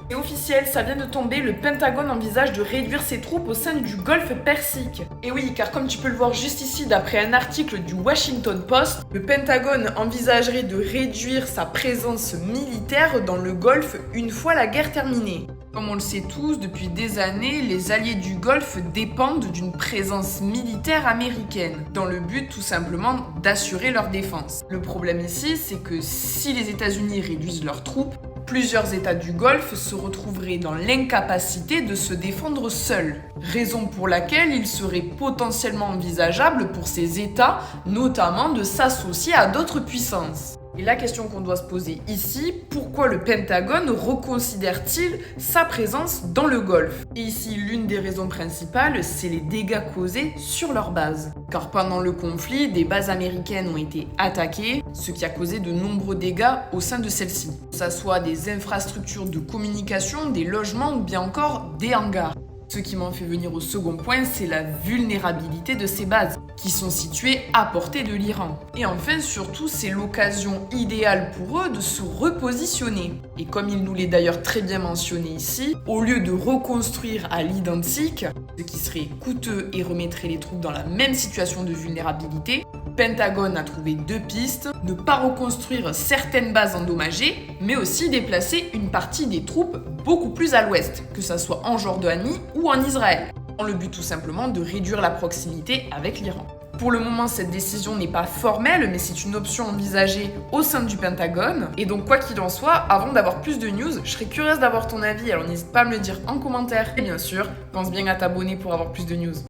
C'est officiel, ça vient de tomber, le Pentagone envisage de réduire ses troupes au sein du golfe Persique. Et oui, car comme tu peux le voir juste ici d'après un article du Washington Post, le Pentagone envisagerait de réduire sa présence militaire dans le golfe une fois la guerre terminée. Comme on le sait tous, depuis des années, les alliés du Golfe dépendent d'une présence militaire américaine, dans le but tout simplement d'assurer leur défense. Le problème ici, c'est que si les États-Unis réduisent leurs troupes, plusieurs États du Golfe se retrouveraient dans l'incapacité de se défendre seuls, raison pour laquelle il serait potentiellement envisageable pour ces États, notamment de s'associer à d'autres puissances. Et la question qu'on doit se poser ici, pourquoi le Pentagone reconsidère-t-il sa présence dans le Golfe? Et ici, l'une des raisons principales, c'est les dégâts causés sur leur base. Car pendant le conflit, des bases américaines ont été attaquées, ce qui a causé de nombreux dégâts au sein de celles-ci. Que ce soit des infrastructures de communication, des logements ou bien encore des hangars. Ce qui m'en fait venir au second point, c'est la vulnérabilité de ces bases, qui sont situées à portée de l'Iran. Et enfin, surtout, c'est l'occasion idéale pour eux de se repositionner. Et comme il nous l'est d'ailleurs très bien mentionné ici, au lieu de reconstruire à l'identique, ce qui serait coûteux et remettrait les troupes dans la même situation de vulnérabilité, Pentagone a trouvé deux pistes, ne pas reconstruire certaines bases endommagées, mais aussi déplacer une partie des troupes beaucoup plus à l'ouest, que ce soit en Jordanie ou en Israël, dans le but tout simplement de réduire la proximité avec l'Iran. Pour le moment, cette décision n'est pas formelle, mais c'est une option envisagée au sein du Pentagone. Et donc, quoi qu'il en soit, avant d'avoir plus de news, je serais curieuse d'avoir ton avis, alors n'hésite pas à me le dire en commentaire. Et bien sûr, pense bien à t'abonner pour avoir plus de news.